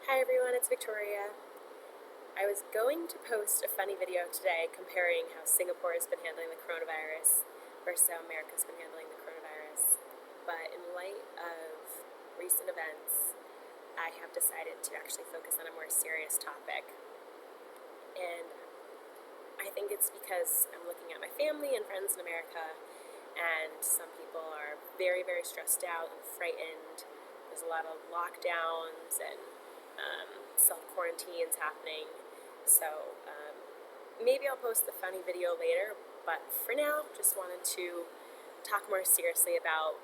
Hi everyone, it's Victoria. I was going to post a funny video today comparing how Singapore has been handling the coronavirus versus how America's been handling the coronavirus. But in light of recent events, I have decided to actually focus on a more serious topic. And I think it's because I'm looking at my family and friends in America, and some people are very, very stressed out and frightened. There's a lot of lockdowns and self-quarantines happening. So maybe I'll post the funny video later, but for now, just wanted to talk more seriously about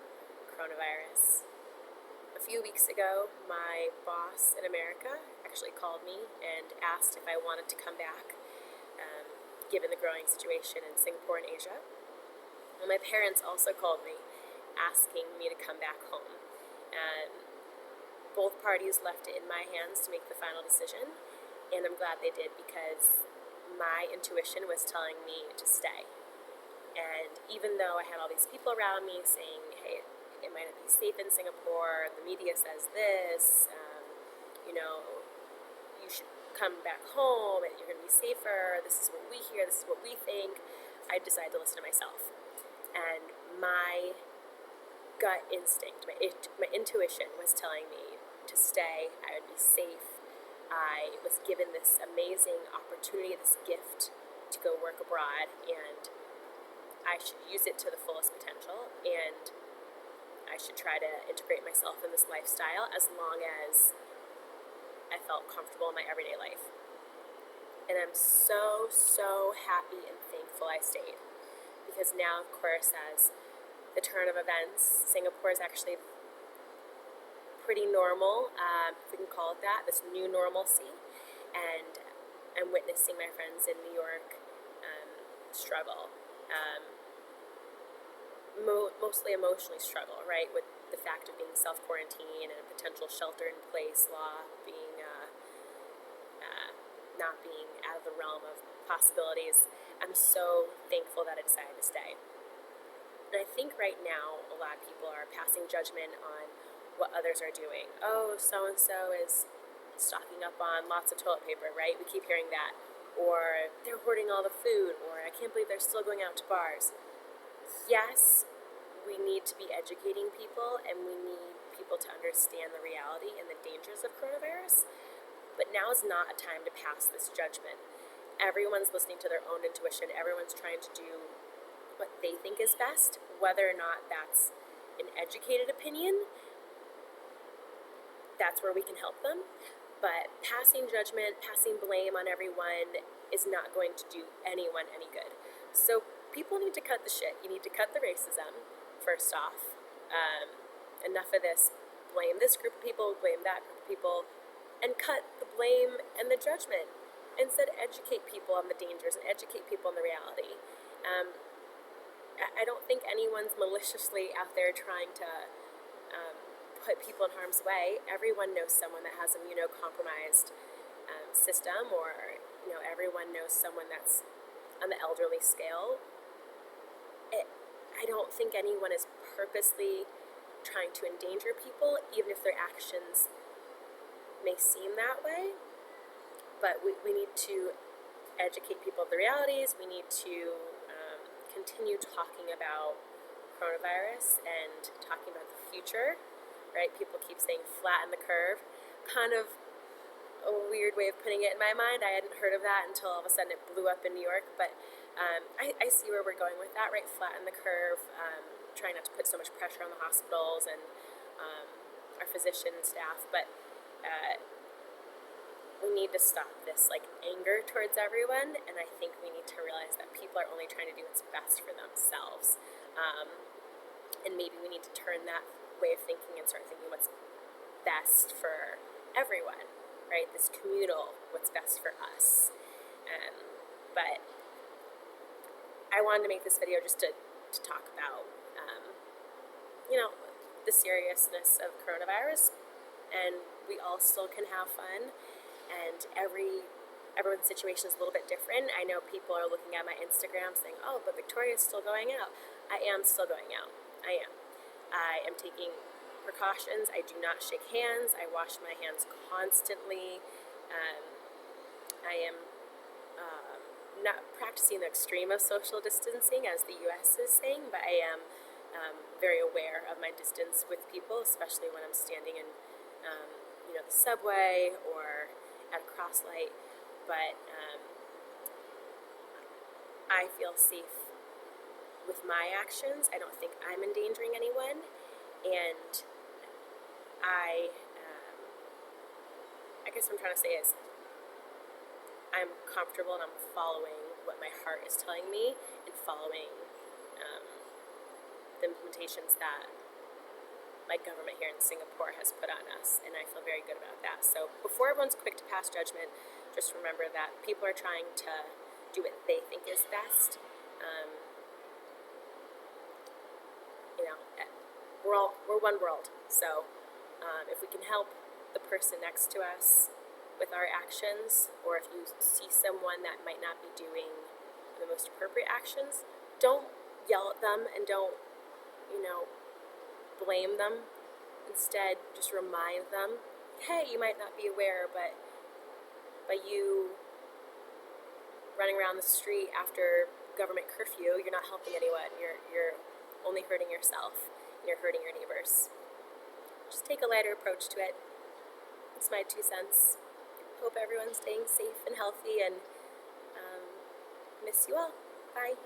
coronavirus. A few weeks ago, my boss in America actually called me and asked if I wanted to come back, given the growing situation in Singapore and Asia. And my parents also called me asking me to come back home. And both parties left it in my hands to make the final decision, and I'm glad they did because my intuition was telling me to stay. And even though I had all these people around me saying, hey, it might not be safe in Singapore, the media says this, you should come back home, and you're going to be safer, this is what we hear, this is what we think, I decided to listen to myself. And my gut instinct, my intuition was telling me to stay, I would be safe. I was given this amazing opportunity, this gift to go work abroad, and I should use it to the fullest potential, and I should try to integrate myself in this lifestyle as long as I felt comfortable in my everyday life. And I'm so, so happy and thankful I stayed, because now, of course, as the turn of events, Singapore is actually pretty normal, if we can call it that, this new normalcy, and I'm witnessing my friends in New York struggle, mostly emotionally struggle, right, with the fact of being self-quarantined and a potential shelter-in-place law being not being out of the realm of possibilities. I'm so thankful that I decided to stay. And I think right now a lot of people are passing judgment on what others are doing. Oh, so-and-so is stocking up on lots of toilet paper, right? We keep hearing that. Or they're hoarding all the food, or I can't believe they're still going out to bars. Yes, we need to be educating people, and we need people to understand the reality and the dangers of coronavirus. But now is not a time to pass this judgment. Everyone's listening to their own intuition. Everyone's trying to do what they think is best, whether or not that's an educated opinion. That's where we can help them. But passing judgment, passing blame on everyone is not going to do anyone any good. So people need to cut the shit. You need to cut the racism, first off. Enough of this. Blame this group of people, blame that group of people, and cut the blame and the judgment. Instead, educate people on the dangers and educate people on the reality. I don't think anyone's maliciously out there trying to put people in harm's way. Everyone knows someone that has immunocompromised system, or everyone knows someone that's on the elderly scale. I don't think anyone is purposely trying to endanger people, even if their actions may seem that way. But we need to educate people of the realities. We need to continue talking about coronavirus and talking about the future, right? People keep saying flatten the curve. Kind of a weird way of putting it in my mind. I hadn't heard of that until all of a sudden it blew up in New York. But I see where we're going with that, right? Flatten the curve, trying not to put so much pressure on the hospitals and our physician staff. But we need to stop this anger towards everyone, and I think we need to realize that people are only trying to do what's best for themselves, and maybe we need to turn that way of thinking and start thinking what's best for everyone, right? This communal, what's best for us. But I wanted to make this video just to talk about the seriousness of coronavirus, and we all still can have fun, and everyone's situation is a little bit different. I know people are looking at my Instagram saying, oh, but Victoria's still going out. I am still going out. I am taking precautions. I do not shake hands. I wash my hands constantly. I am not practicing the extreme of social distancing as the U.S. is saying, but I am very aware of my distance with people, especially when I'm standing in, the subway or at a cross light. But I feel safe with my actions. I don't think I'm endangering anyone, and I guess what I'm trying to say is I'm comfortable and I'm following what my heart is telling me and following the implementations that my government here in Singapore has put on us, and I feel very good about that. So before everyone's quick to pass judgment, just remember that people are trying to do what they think is best. We're one world, so if we can help the person next to us with our actions, or if you see someone that might not be doing the most appropriate actions, don't yell at them and don't, blame them. Instead, just remind them, hey, you might not be aware, but by you running around the street after government curfew, you're not helping anyone. You're only hurting yourself, and you're hurting your neighbors. Just take a lighter approach to it. It's my 2 cents. Hope everyone's staying safe and healthy, and miss you all. Bye.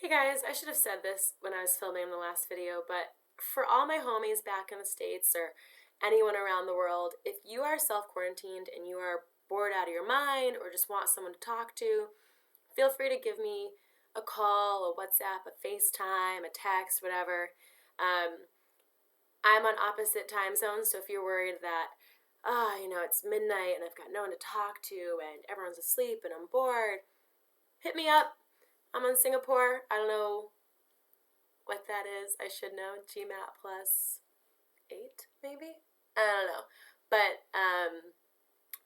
Hey guys, I should have said this when I was filming the last video, but for all my homies back in the States or anyone around the world, if you are self-quarantined and you are bored out of your mind or just want someone to talk to, feel free to give me a call, a WhatsApp, a FaceTime, a text, whatever. I'm on opposite time zones, so if you're worried that, it's midnight and I've got no one to talk to and everyone's asleep and I'm bored, hit me up. I'm in Singapore. I don't know what that is. I should know. GMAT plus 8, maybe? I don't know. But,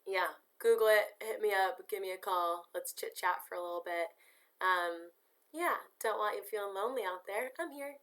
yeah, Google it, hit me up, give me a call. Let's chit-chat for a little bit. Yeah, don't want you feeling lonely out there. I'm here.